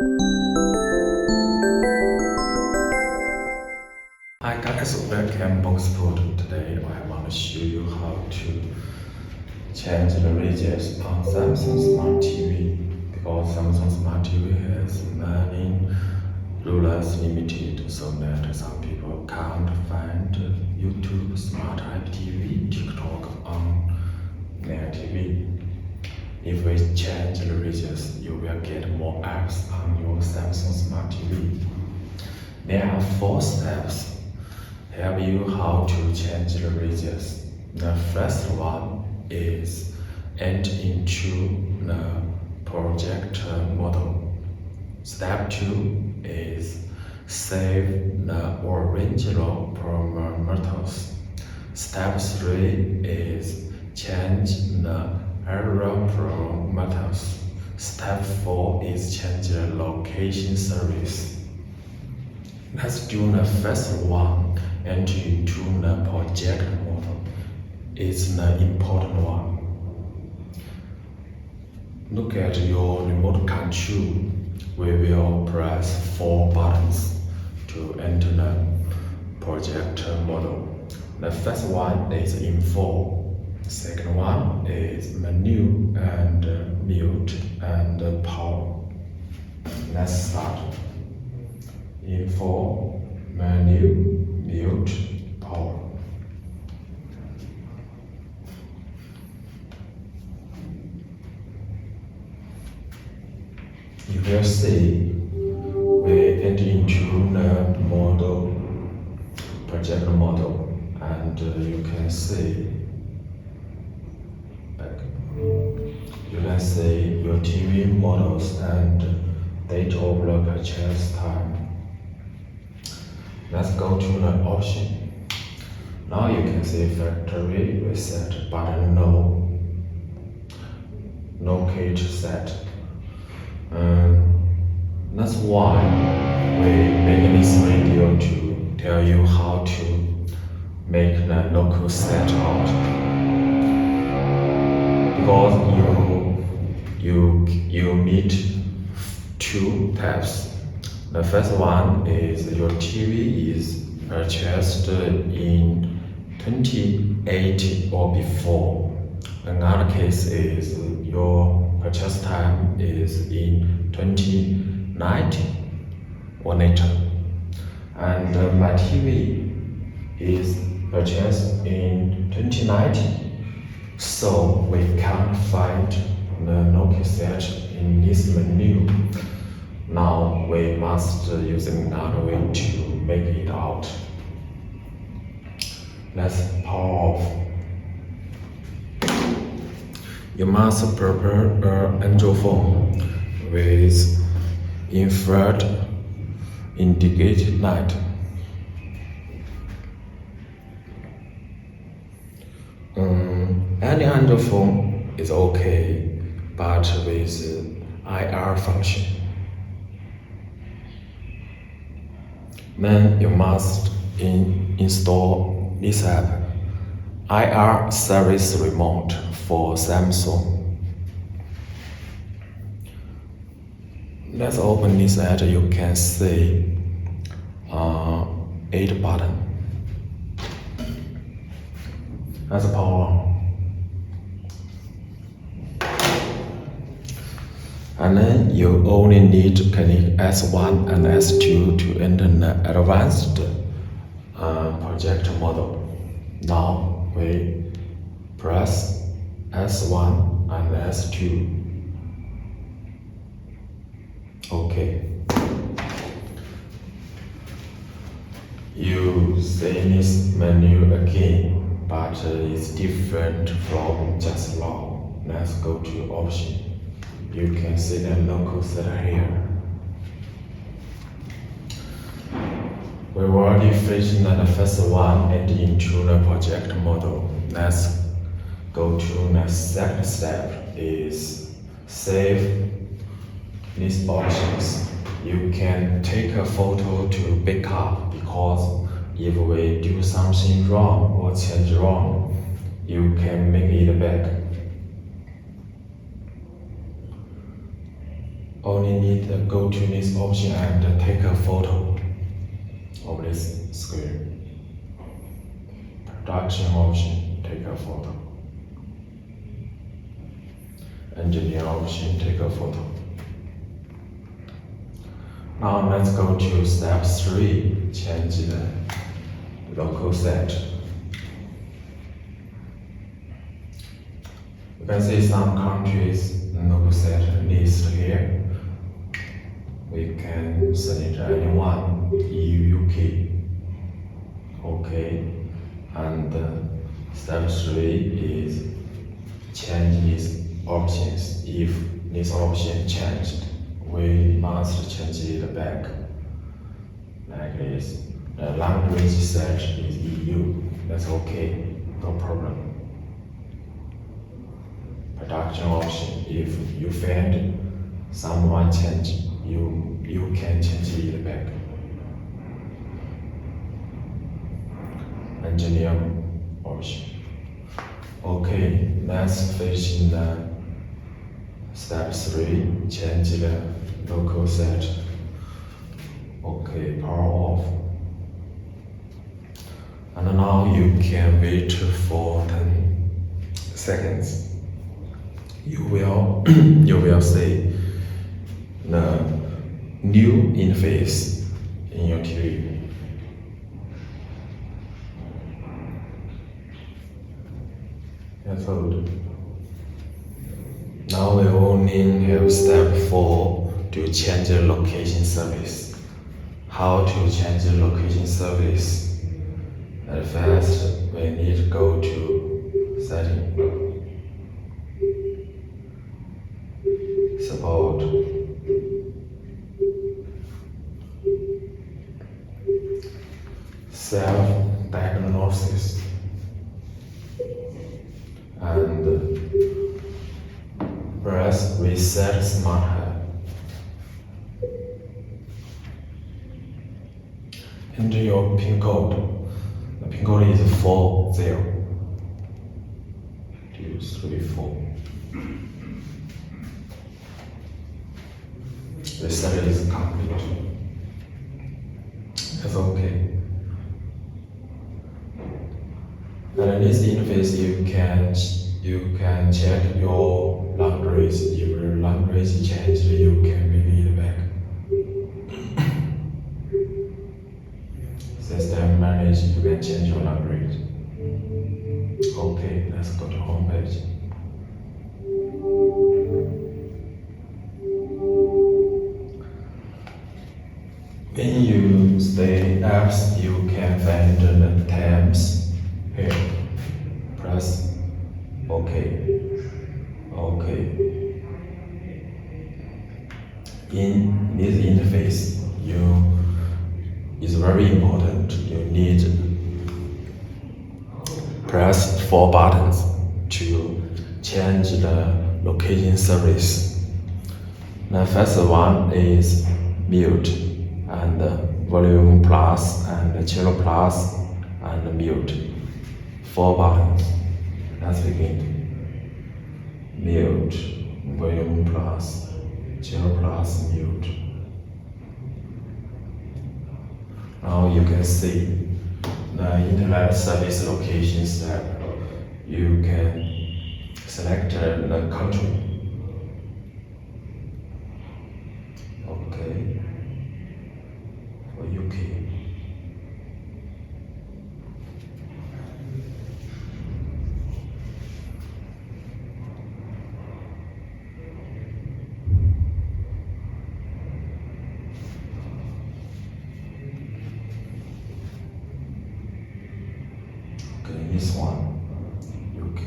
Hi guys, welcome Boxput. Today I want to show you how to change the regions on Samsung Smart TV, because Samsung Smart TV has many rulers limited, so that some people can't find YouTube, Smart TV, TikTok on their TV. If we change the regions, you will get more apps on your Samsung Smart TV. There are 4 steps help you how to change the regions. The first one is enter into the project model. Step 2 is save the original parameters. Step 3 is change the error parameters. Step 4 is change the location service. Let's do the first one. Enter into the project model. It's the important one. Look at your remote control. We will press 4 buttons to enter the project model. The first one is info. Second one is menu and mute and power. Let's start. Info, menu, mute, power. You will see we enter into the model, project model, and you can see your TV models and date of the purchase time. Let's go to the option. Now you can see factory reset button no key set. That's why we make this video to tell you how to make the local set out. Because you meet 2 types. The first one is your TV is purchased in 2018 or before. Another case is your purchase time is in 2019 or later. And my TV is purchased in 2019, so we can't find the local set in this menu. Now we must use another way to make it out. Let's power off. You must prepare an Android phone with infrared indicated light. Any Android phone is okay, but with IR function. Then you must install this app, IR Service Remote for Samsung. Let's open this app. You can see 8 buttons. Let's power on. And then you only need to connect S1 and S2 to enter the advanced project model. Now we press S1 and S2. Okay. You see this menu again, but it's different from just now. Let's go to option. You can see the local setter here. We already finished the first one and into the project model. Let's go to the second step is save these options. You can take a photo to backup, because if we do something wrong or change wrong, you can make it back. only need to go to this option and take a photo of this screen. Production option, take a photo. Engineer option, take a photo. Now let's go to step 3, change the local set. You can see some countries local set list here. We can select anyone, EU, UK. Okay, and step 3 is change these options. If this option changed, we must change it back. Like this. The language set is EU. That's okay, no problem. Production option. If you find someone change, you can change it back. Engineer option. Okay, let's finish the step 3, change the local set. Okay, power off. And now you can wait for 10 seconds. You will see the new interface in your TV. Now we only have step 4 to change the location service. How to change the location service? At first, we need to go to setting, support, self-diagnosis, and press reset smart hub. Enter your PIN code. The PIN code is 40. 2, 3, 4. Reset is complete. That's okay. And in this interface, you can check your language. If your language changed, you can bring it back. System manage, you can change your language. Okay, let's go to home page. When you stay apps, you can find the tabs here. Press OK. OK. In this interface, it's very important. You need press 4 buttons to change the location service. The first one is mute and volume plus and channel plus and mute. 4 buttons. Let's begin. Mute, volume plus, channel plus, mute. Now you can see the internet service locations tab. You can select the country. Okay. For UK. This one, UK.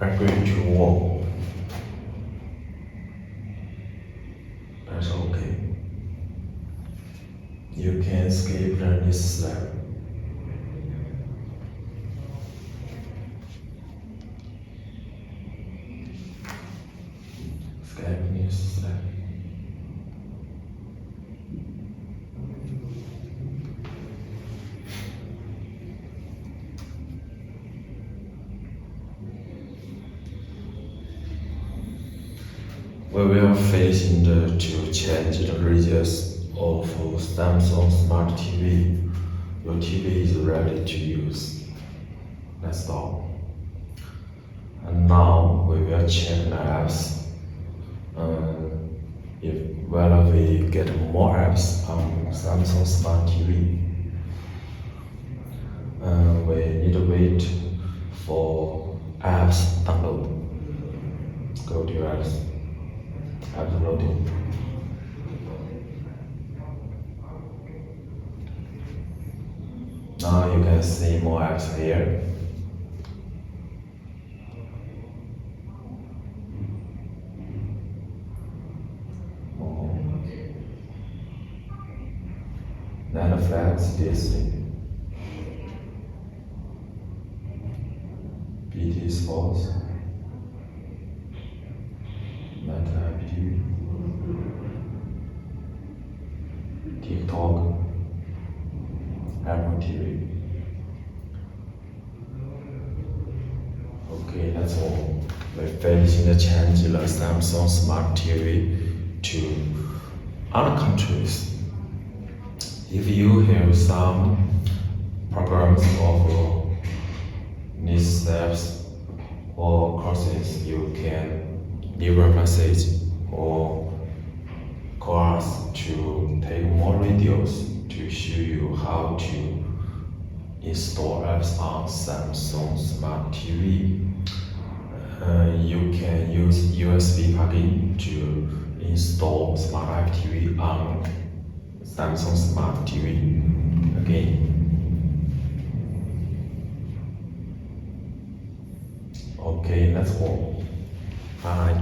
Agree to war. That's okay. You can skip this step. we will finishing to change the regions of Samsung Smart TV. Your TV is ready to use. Let's start. And now we will check the apps. If whether we get more apps on Samsung Smart TV. We need to wait for apps download. Go to apps loading. Now you can see more apps here. Netflix, Disney, BT Sports, Meta TV, TikTok, Apple TV. Okay, that's all. We're finishing the change the Samsung Smart TV to other countries. If you have some programs of these apps or courses, you can leave a message or call us to take more videos to show you how to install apps on Samsung Smart TV. You can use USB plugin to install Smart App TV on Samsung Smart TV again. Okay, that's all. Bye.